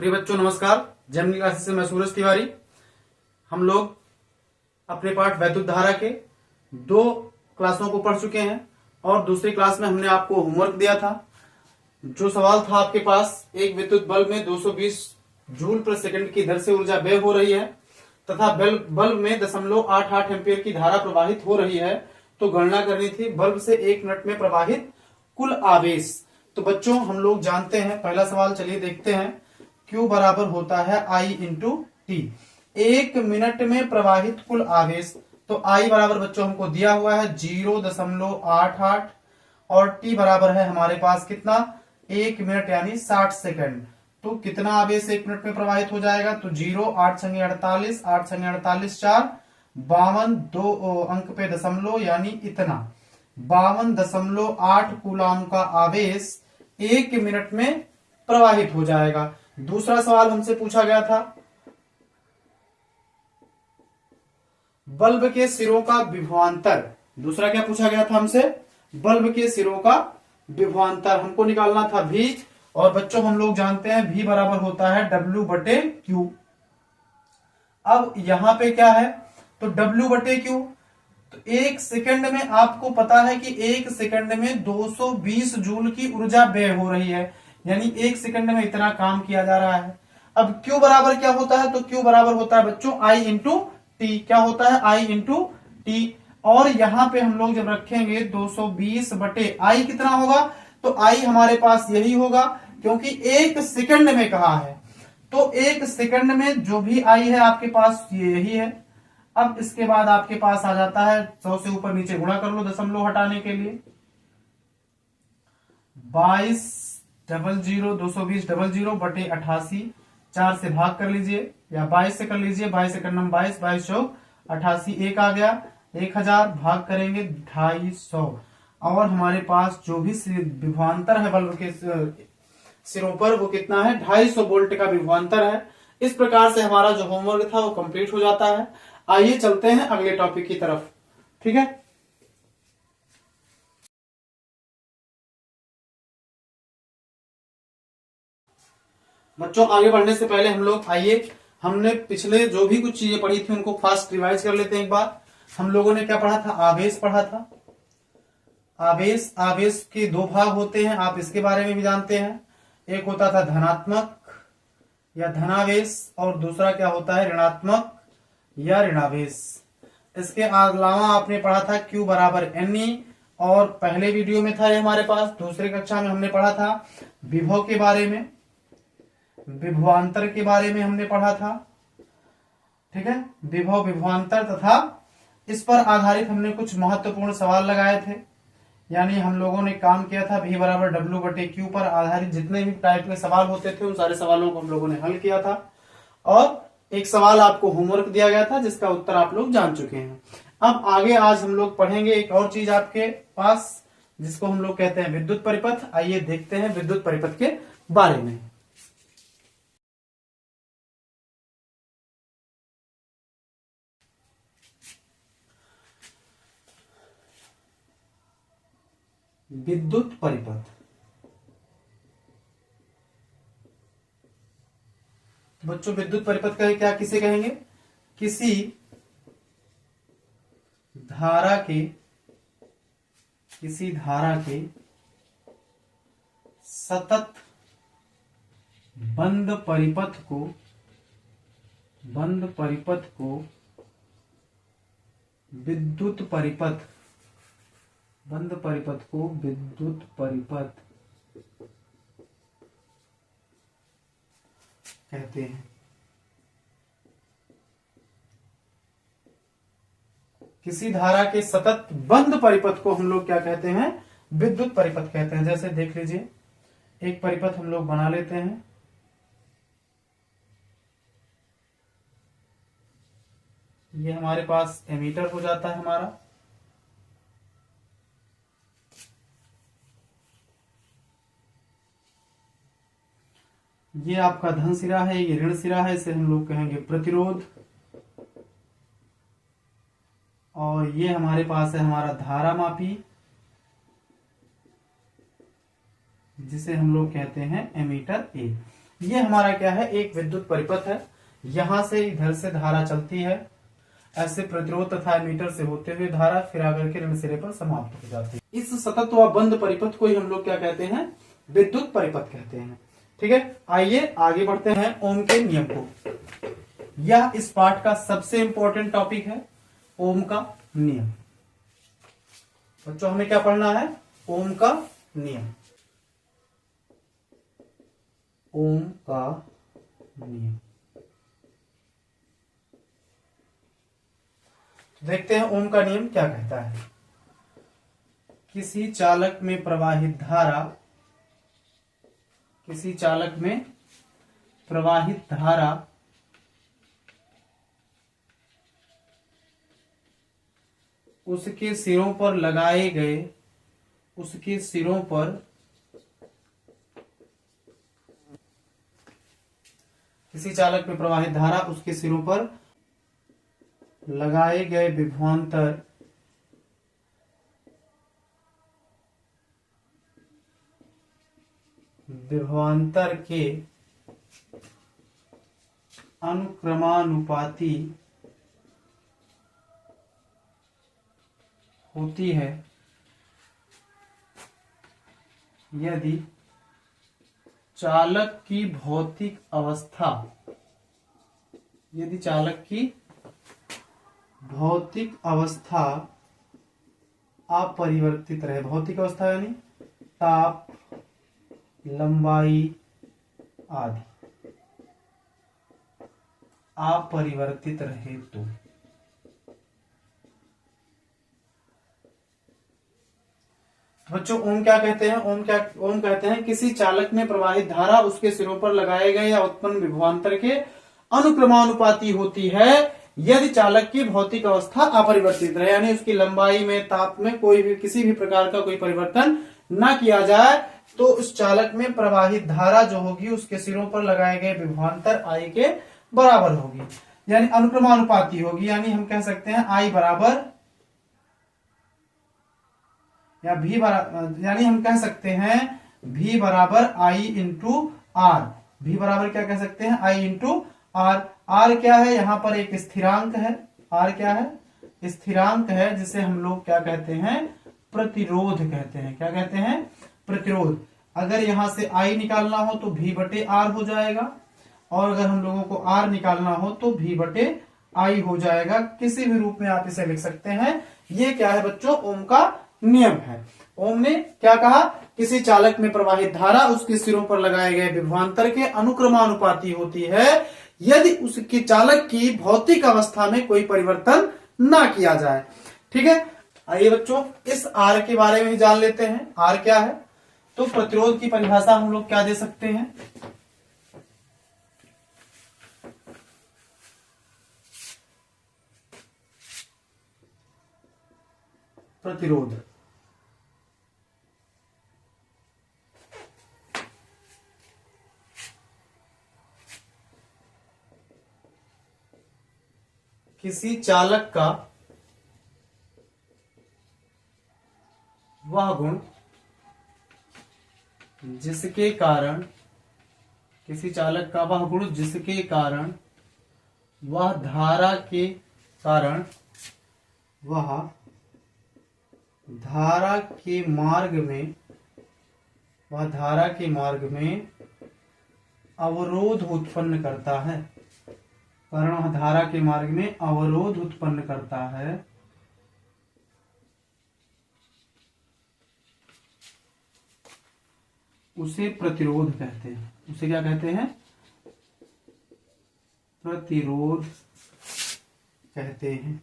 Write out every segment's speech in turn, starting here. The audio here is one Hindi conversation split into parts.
प्रिय बच्चों नमस्कार। जेमिनी क्लासेस से मैं सूरज तिवारी। हम लोग अपने पाठ वैद्युत धारा के 2 क्लासों को पढ़ चुके हैं और दूसरी क्लास में हमने आपको होमवर्क दिया था। जो सवाल था आपके पास, एक विद्युत बल्ब में 220 जूल प्रति सेकंड की दर से ऊर्जा व्यय हो रही है तथा बल्ब में 0.88 एम्पीयर की धारा प्रवाहित हो रही है, तो गणना करनी थी बल्ब से 1 मिनट में प्रवाहित कुल आवेश। तो बच्चों हम लोग जानते हैं, पहला सवाल चलिए देखते हैं। Q बराबर होता है I इंटू टी। 1 मिनट में प्रवाहित कुल आवेश, तो I बराबर बच्चों हमको दिया हुआ है 0.88 और T बराबर है हमारे पास कितना, 1 मिनट यानी 60 सेकंड। तो कितना आवेश 1 मिनट में प्रवाहित हो जाएगा, तो 0 8 छंगे 48, 8 छंगे 48 4 52, 2 अंक पे दशमलव यानी इतना 52.8 कूलाम का आवेश 1 मिनट में प्रवाहित हो जाएगा। दूसरा सवाल हमसे पूछा गया था, बल्ब के सिरों का विभवांतर। दूसरा क्या पूछा गया था हमसे, बल्ब के सिरों का विभवांतर हमको निकालना था V, और बच्चों हम लोग जानते हैं V बराबर होता है W/Q। अब यहां पे क्या है, तो W/Q, तो 1 सेकंड में आपको पता है कि 1 सेकंड में 220 जूल की ऊर्जा व्यय हो रही है, यानी 1 सेकंड में इतना काम किया जा रहा है। अब Q बराबर क्या होता है, तो Q बराबर होता है बच्चों I इंटू टी। क्या होता है, I इंटू टी। और यहां पे हम लोग जब रखेंगे 220 बटे I कितना होगा, तो I हमारे पास यही होगा क्योंकि 1 सेकंड में कहा है, तो 1 सेकंड में जो भी I है आपके पास ये यही है। अब इसके बाद आपके पास आ जाता है 100 से ऊपर नीचे गुणा कर लो दशमलव हटाने के लिए, 2200 220 बटे 88, 4 से भाग कर लीजिए या 22 से कर लीजिए, 22 से 22, 22 चौक 88, 1 आ गया, 1000 भाग करेंगे 250, और हमारे पास जो भी विभवांतर है बल्ब के सिरों पर वो कितना है, 250 वोल्ट का विभवांतर है। इस प्रकार से हमारा जो होमवर्क था वो कंप्लीट हो जाता है। आइए चलते हैं अगले टॉपिक की तरफ, ठीक है। बच्चों आगे बढ़ने से पहले हम लोग आइए, हमने पिछले जो भी कुछ चीजें पढ़ी थी उनको फास्ट रिवाइज कर लेते हैं एक बार। हम लोगों ने क्या पढ़ा था, आवेश पढ़ा था। आवेश के 2 भाग होते हैं, आप इसके बारे में भी जानते हैं। एक होता था धनात्मक या धनावेश और दूसरा क्या होता है, ऋणात्मक या ऋणावेश। इसके अलावा आपने पढ़ा था Q बराबर Ne, और पहले वीडियो में था ये हमारे पास। दूसरे कक्षा में हमने पढ़ा था विभव के बारे में, विभवांतर के बारे में हमने पढ़ा था, ठीक है। विभव, विभवांतर तथा इस पर आधारित हमने कुछ महत्वपूर्ण सवाल लगाए थे, यानी हम लोगों ने काम किया था V बराबर W/Q पर आधारित जितने भी टाइप के सवाल होते थे उन सारे सवालों को हम लोगों ने हल किया था, और एक सवाल आपको होमवर्क दिया गया था जिसका उत्तर आप लोग जान चुके हैं। अब आगे आज हम लोग पढ़ेंगे एक और चीज आपके पास जिसको हम लोग कहते हैं विद्युत परिपथ। आइए देखते हैं विद्युत परिपथ के बारे में। विद्युत परिपथ, बच्चों विद्युत परिपथ का क्या किसे कहेंगे, किसी धारा के सतत बंद परिपथ को विद्युत परिपथ, बंद परिपथ को विद्युत परिपथ कहते हैं। किसी धारा के सतत बंद परिपथ को हम लोग क्या कहते हैं, विद्युत परिपथ कहते हैं। जैसे देख लीजिए, एक परिपथ हम लोग बना लेते हैं। ये हमारे पास एमीटर हो जाता है हमारा, ये आपका धन सिरा है, ये ऋण सिरा है, इसे हम लोग कहेंगे प्रतिरोध, और ये हमारे पास है हमारा धारा मापी, जिसे हम लोग कहते हैं एमीटर ए। ये हमारा क्या है, एक विद्युत परिपथ है। यहां से इधर से धारा चलती है, ऐसे प्रतिरोध तथा एमीटर से होते हुए धारा फिर आकर के ऋण सिरे पर समाप्त हो जाती है। इस सतत व बंद परिपथ को ही हम लोग क्या कहते हैं, विद्युत परिपथ कहते हैं। ठीक है, आइए आगे बढ़ते हैं ओम के नियम को। यह इस पाठ का सबसे इंपॉर्टेंट टॉपिक है, ओम का नियम। बच्चों हमें क्या पढ़ना है, ओम का नियम। ओम का नियम देखते हैं ओम का नियम क्या कहता है। किसी चालक में प्रवाहित धारा, किसी चालक में प्रवाहित धारा उसके सिरों पर लगाए गए, उसके सिरों पर किसी चालक में प्रवाहित धारा उसके सिरों पर लगाए गए विभवांतर के अनुक्रमानुपाती होती है यदि चालक की भौतिक अवस्था, यदि चालक की भौतिक अवस्था अपरिवर्तित रहे। भौतिक अवस्था यानी ताप, लंबाई आदि अपरिवर्तित रहे तो बच्चों ओम क्या कहते हैं, ओम कहते हैं किसी चालक में प्रवाहित धारा उसके सिरों पर लगाए गए या उत्पन्न विभवांतर के अनुक्रमानुपाती होती है यदि चालक की भौतिक अवस्था अपरिवर्तित रहे, यानी उसकी लंबाई में, ताप में कोई भी किसी भी प्रकार का कोई परिवर्तन न किया जाए तो उस चालक में प्रवाहित धारा जो होगी उसके सिरों पर लगाए गए विभवांतर आई के बराबर होगी, यानी अनुक्रमानुपाती होगी। यानी हम कह सकते हैं आई बराबर या भी बराबर, यानी हम कह सकते हैं भी बराबर आई इंटू आर। भी बराबर क्या कह सकते हैं, आई इंटू आर। आर क्या है, यहां पर एक स्थिरांक है। आर क्या है, स्थिरांक है जिसे हम लोग क्या कहते हैं, प्रतिरोध कहते हैं। क्या कहते हैं, प्रतिरोध। अगर यहां से आई निकालना हो तो भी बटे आर हो जाएगा, और अगर हम लोगों को आर निकालना हो तो भी बटे आई हो जाएगा। किसी भी रूप में आप इसे लिख सकते हैं। ये क्या है बच्चों, ओम का नियम है। ओम ने क्या कहा, किसी चालक में प्रवाहित धारा उसके सिरों पर लगाए गए विभवांतर के अनुक्रमानुपाती होती है यदि उसके चालक की भौतिक अवस्था में कोई परिवर्तन ना किया जाए। ठीक है, आइए बच्चों इस आर के बारे में जान लेते हैं। आर क्या है, तो प्रतिरोध की परिभाषा हम लोग क्या दे सकते हैं, प्रतिरोध किसी चालक का वह गुण जिसके कारण, किसी चालक का वह गुण जिसके कारण वह धारा के कारण, वह धारा के मार्ग में, वह धारा के मार्ग में अवरोध उत्पन्न करता है। कारण वह धारा के मार्ग में अवरोध उत्पन्न करता है, उसे प्रतिरोध कहते हैं। उसे क्या कहते हैं, प्रतिरोध कहते हैं।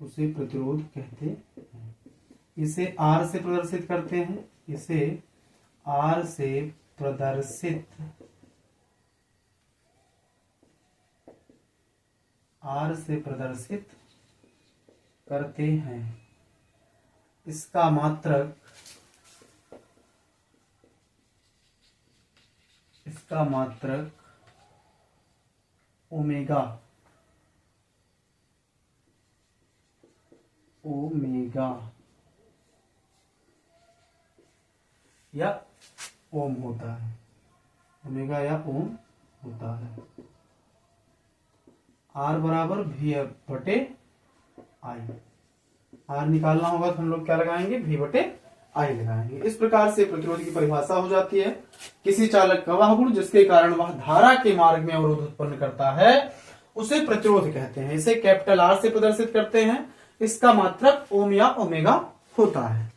उसे प्रतिरोध कहते हैं। इसे आर से प्रदर्शित करते हैं। इसे आर से प्रदर्शित, आर से प्रदर्शित करते हैं। इसका मात्रक, इसका मात्रक ओमेगा, ओमेगा या ओम होता है। ओमेगा या ओम होता है। आर बराबर वी बटे आई। आर निकालना होगा तो हम लोग क्या लगाएंगे, वी बटे आई लगाएंगे। इस प्रकार से प्रतिरोध की परिभाषा हो जाती है। किसी चालक का वह गुण जिसके कारण वह धारा के मार्ग में अवरोध उत्पन्न करता है उसे प्रतिरोध कहते हैं। इसे कैपिटल आर से प्रदर्शित करते हैं। इसका मात्रक ओम या ओमेगा होता है।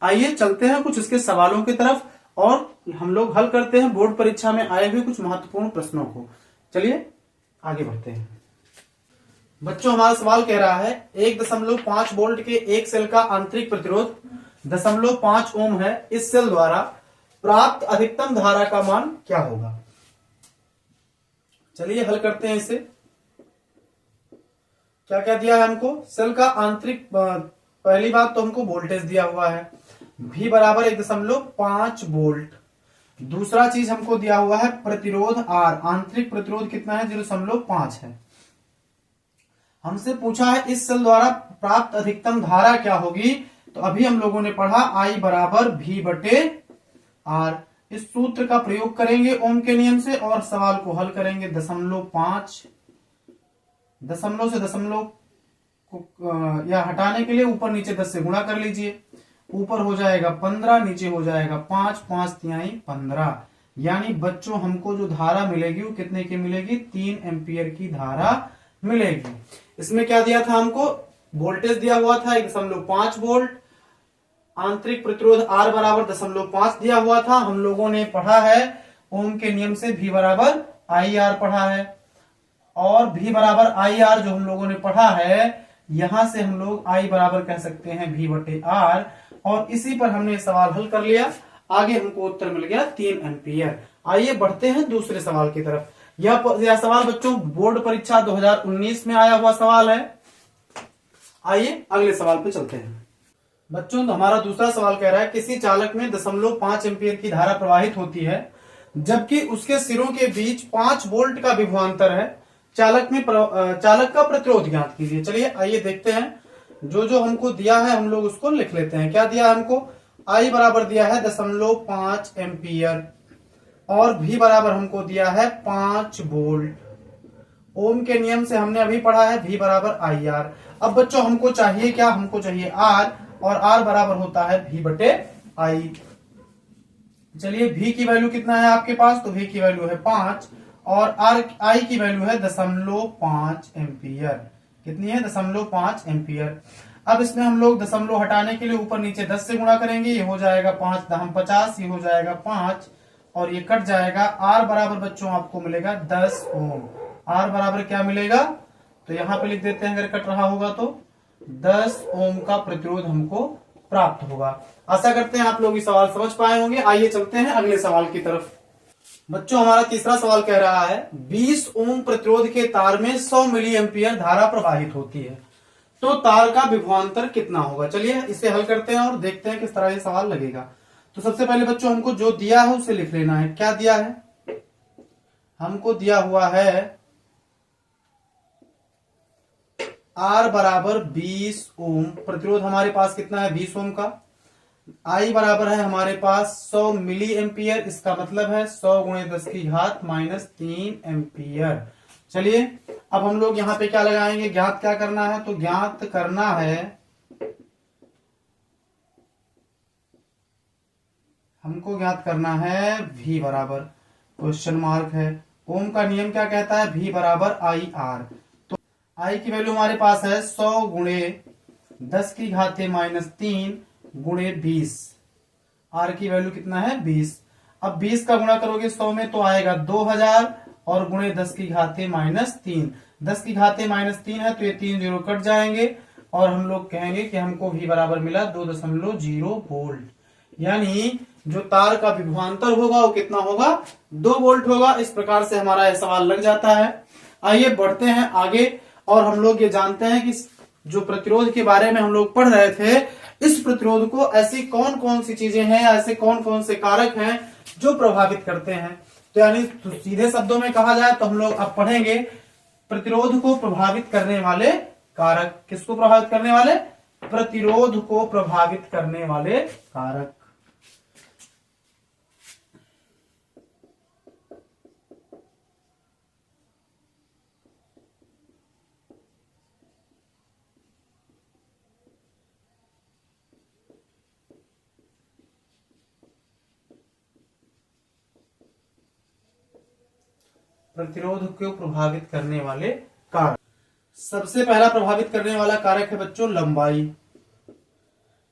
आइए चलते हैं कुछ इसके सवालों की तरफ और हम लोग हल करते हैं बोर्ड परीक्षा में आए हुए कुछ महत्वपूर्ण प्रश्नों को। चलिए आगे बढ़ते हैं। बच्चों, हमारा सवाल कह रहा है 1.5 वोल्ट के एक सेल का आंतरिक प्रतिरोध 0.5 ओम है। इस सेल द्वारा प्राप्त अधिकतम धारा का मान क्या होगा। चलिए हल करते हैं इसे। क्या क्या दिया है हमको, सेल का आंतरिक, पहली बात तो हमको वोल्टेज दिया हुआ है V बराबर 1.5 वोल्ट। दूसरा चीज हमको दिया हुआ है प्रतिरोध R, आंतरिक प्रतिरोध कितना है 0.5 है। हमसे पूछा है इस सेल द्वारा प्राप्त अधिकतम धारा क्या होगी। तो अभी हम लोगों ने पढ़ा I बराबर V बटे R। इस सूत्र का प्रयोग करेंगे ओम के नियम से और सवाल को हल करेंगे। 0.5 दशमलव से दशमलव को या हटाने के लिए ऊपर नीचे 10 से गुणा कर लीजिए। ऊपर हो जाएगा 15, नीचे हो जाएगा 5, 5 तिहाई 15। यानी बच्चों हमको जो धारा मिलेगी वो कितने की मिलेगी, 3 एम्पियर की धारा मिलेगी। इसमें क्या दिया था हमको, वोल्टेज दिया हुआ था 1.5 वोल्ट, आंतरिक प्रतिरोध R बराबर 0.5 दिया हुआ था। हम लोगों ने पढ़ा है ओम के नियम से V बराबर IR पढ़ा है और V बराबर IR जो हम लोगों ने पढ़ा है यहां से हम लोग I बराबर कह सकते हैं V बटे R और इसी पर हमने सवाल हल कर लिया। आगे हमको उत्तर मिल गया 3 एम्पियर। आइए बढ़ते हैं दूसरे सवाल की तरफ। यह सवाल बच्चों बोर्ड परीक्षा 2019 में आया हुआ सवाल है। आइए अगले सवाल पे चलते हैं। बच्चों तो हमारा दूसरा सवाल कह रहा है किसी चालक में 0.5 एम्पियर की धारा प्रवाहित होती है जबकि उसके सिरों के बीच 5 वोल्ट का विभवांतर है। चालक का प्रतिरोध ज्ञात कीजिए। चलिए आइए देखते हैं। जो जो हमको दिया है हम लोग उसको लिख लेते हैं। क्या दिया है हमको, I बराबर दिया है 0.5 एम्पियर और V बराबर हमको दिया है 5 वोल्ट। ओम के नियम से हमने अभी पढ़ा है V बराबर IR। अब बच्चों हमको चाहिए क्या, हमको चाहिए R और R बराबर होता है V बटे I। चलिए V की वैल्यू कितना है आपके पास, तो V की वैल्यू है 5 और I की वैल्यू है 0.5 एम्पियर। कितनी है, 0.5 एम्पियर। अब इसमें हम लोग दशमलव हटाने के लिए ऊपर नीचे 10 से गुणा करेंगे। ये हो जाएगा 5 दहम 50, ये हो जाएगा 5 और ये कट जाएगा। R बराबर बच्चों आपको मिलेगा 10 ओम। R बराबर क्या मिलेगा, तो यहां पे लिख देते हैं अगर कट रहा होगा तो 10 ओम का प्रतिरोध हमको प्राप्त होगा। आशा करते हैं आप लोग ये सवाल समझ पाए होंगे। आइए चलते हैं अगले सवाल की तरफ। बच्चों हमारा तीसरा सवाल कह रहा है 20 ओम प्रतिरोध के तार में 100 मिली एम्पियर धारा प्रवाहित होती है तो तार का विभवांतर कितना होगा। चलिए इसे हल करते हैं और देखते हैं किस तरह ये सवाल लगेगा। तो सबसे पहले बच्चों हमको जो दिया है उसे लिख लेना है। क्या दिया है, हमको दिया हुआ है R बराबर 20 ओम। प्रतिरोध हमारे पास कितना है 20 ओम का। I बराबर है हमारे पास 100 मिली एम्पियर। इसका मतलब है 100 गुणे 10 की घात -3 एम्पियर। चलिए अब हम लोग यहाँ पे क्या लगाएंगे, ज्ञात क्या करना है, तो ज्ञात करना है हमको ज्ञात करना है V बराबर क्वेश्चन मार्क है। ओम का नियम क्या कहता है, V बराबर IR। तो I की वैल्यू हमारे पास है 100 गुणे 10 की घाते -3 गुणे 20। R की वैल्यू कितना है 20। अब 20 का गुणा करोगे 100 में तो आएगा 2000 और गुणे 10 की घाते -3। 10 की घाते -3 है तो ये 3 जीरो कट जाएंगे और हम लोग कहेंगे कि हमको V बराबर मिला 2.0 वोल्ट। यानी जो तार का विभवांतर होगा वो कितना होगा, 2 वोल्ट होगा। इस प्रकार से हमारा यह सवाल लग जाता है। आइए बढ़ते हैं आगे और हम लोग ये जानते हैं कि जो प्रतिरोध के बारे में हम लोग पढ़ रहे थे, इस प्रतिरोध को ऐसी कौन कौन सी चीजें हैं, ऐसे कौन कौन से कारक हैं जो प्रभावित करते हैं। तो यानी सीधे शब्दों में कहा जाए तो हम लोग अब पढ़ेंगे प्रतिरोध को प्रभावित करने वाले कारक। किसको प्रभावित करने वाले, प्रतिरोध को प्रभावित करने वाले कारक। प्रतिरोध को प्रभावित करने वाले कारक। सबसे पहला प्रभावित करने वाला कारक है बच्चों लंबाई।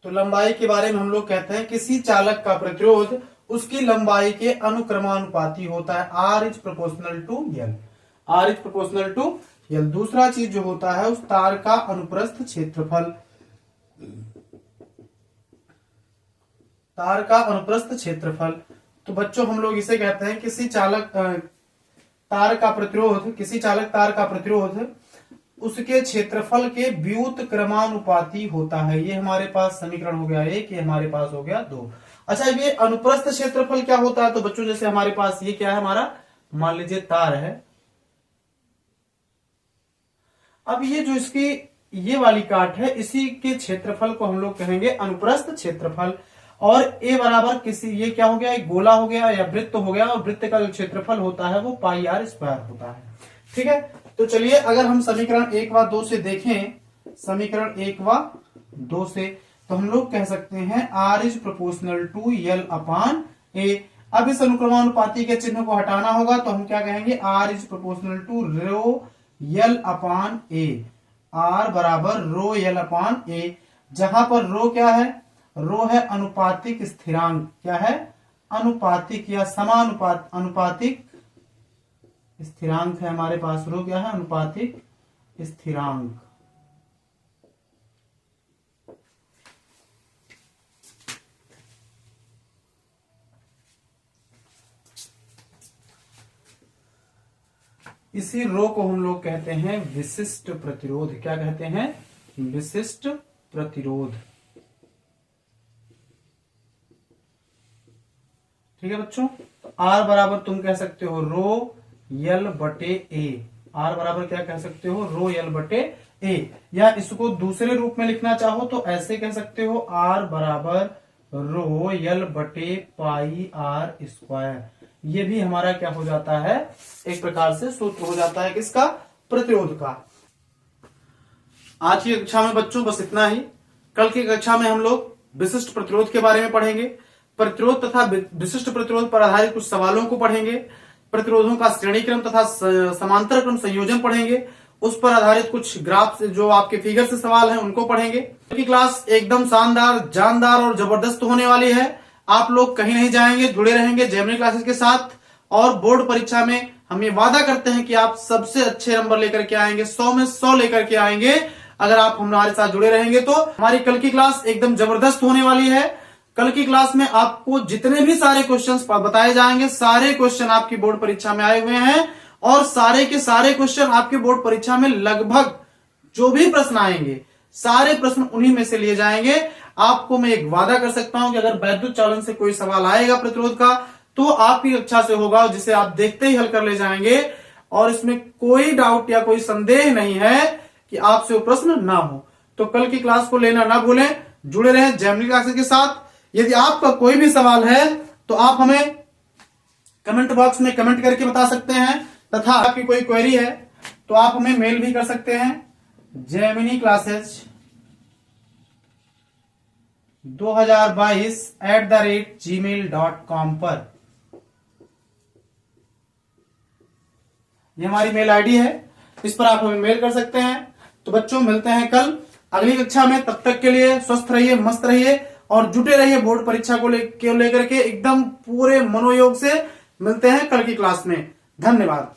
तो लंबाई के बारे में हम लोग कहते हैं किसी चालक का प्रतिरोध उसकी लंबाई के अनुक्रमानुपाती होता है। R is proportional to L। R is proportional to L। दूसरा चीज जो होता है उस तार का अनुप्रस्थ क्षेत्रफल। तार का अनुप्रस्थ क्षेत्रफल। तो बच्चों हम लोग इसे कहते हैं किसी चालक तार का प्रतिरोध उसके क्षेत्रफल के व्युत्क्रमानुपाती होता है। ये हमारे पास समीकरण हो गया 1, ये हमारे पास हो गया 2। अच्छा, ये अनुप्रस्थ क्षेत्रफल क्या होता है? तो बच्चों जैसे हमारे पास ये क्या है, हमारा मान लीजिए तार है। अब ये जो इसकी ये वाली काट है, इसी के क्षेत्रफल को हम लोग कहेंगे अनुप्रस्थ क्षेत्रफल। और ए बराबर किसी, ये क्या हो गया, एक गोला हो गया या वृत्त हो गया, और वृत्त का जो क्षेत्रफल होता है वो पाई r स्क्वायर होता है। ठीक है, तो चलिए अगर हम समीकरण 1 व 2 से देखें, समीकरण 1 व 2 से, तो हम लोग कह सकते हैं R is proportional to L upon a. अब इस अनुक्रमानुपाती के चिन्ह को हटाना होगा, तो हम क्या कहेंगे, R is proportional to rho L upon a. R बराबर रो L अपान ए, जहां पर रो क्या है, रो है अनुपातिक स्थिरांक। क्या है, अनुपातिक या अनुपातिक स्थिरांक है हमारे पास। रो क्या है, अनुपातिक स्थिरांक। इसी रो को हम लोग कहते हैं विशिष्ट प्रतिरोध। क्या कहते हैं, विशिष्ट प्रतिरोध। ठीक है बच्चों, तो R बराबर तुम कह सकते हो रो L बटे ए। R बराबर क्या कह सकते हो, रो L बटे ए। या इसको दूसरे रूप में लिखना चाहो तो ऐसे कह सकते हो R बराबर रो L बटे पाई R स्क्वायर। ये भी हमारा क्या हो जाता है, एक प्रकार से सूत्र हो जाता है किसका, प्रतिरोध का। आज की कक्षा में बच्चों बस इतना ही। कल की कक्षा में हम लोग विशिष्ट प्रतिरोध के बारे में पढ़ेंगे। प्रतिरोध तथा विशिष्ट प्रतिरोध पर आधारित कुछ सवालों को पढ़ेंगे। प्रतिरोधों का श्रेणी क्रम तथा समांतर क्रम संयोजन पढ़ेंगे। उस पर आधारित कुछ ग्राफ से जो आपके फिगर से सवाल हैं उनको पढ़ेंगे। की क्लास एकदम शानदार, जानदार और जबरदस्त होने वाली है। आप लोग कहीं नहीं जाएंगे, जुड़े रहेंगे जेमिनी क्लासेस के साथ। और बोर्ड परीक्षा में हम ये वादा करते हैं कि आप सबसे अच्छे नंबर लेकर के आएंगे, 100 में 100 लेकर के आएंगे अगर आप हमारे साथ जुड़े रहेंगे। तो हमारी कल की क्लास एकदम जबरदस्त होने वाली है। कल की क्लास में आपको जितने भी सारे क्वेश्चंस बताए जाएंगे, सारे क्वेश्चन आपकी बोर्ड परीक्षा में आए हुए हैं, और सारे के सारे क्वेश्चन आपके बोर्ड परीक्षा में लगभग जो भी प्रश्न आएंगे, सारे प्रश्न उन्हीं में से लिए जाएंगे। आपको मैं एक वादा कर सकता हूं कि अगर वैद्युत चालन से कोई सवाल आएगा प्रतिरोध का, तो आपकी कक्षा से होगा, जिसे आप देखते ही हल कर ले जाएंगे। और इसमें कोई डाउट या कोई संदेह नहीं है कि आपसे वो प्रश्न ना हो। तो कल की क्लास को लेना ना भूलें, जुड़े रहें जेमिनी क्लासेस के साथ। यदि आपका कोई भी सवाल है तो आप हमें कमेंट बॉक्स में कमेंट करके बता सकते हैं, तथा आपकी कोई क्वेरी है तो आप हमें मेल भी कर सकते हैं जेमिनी क्लासेस 2022@gmail.com पर। ये हमारी मेल आईडी है, इस पर आप हमें मेल कर सकते हैं। तो बच्चों मिलते हैं कल अगली कक्षा में। तब तक के लिए स्वस्थ रहिए, मस्त रहिए और जुटे रहिए बोर्ड परीक्षा को लेकर के एकदम पूरे मनोयोग से। मिलते हैं कल की क्लास में। धन्यवाद।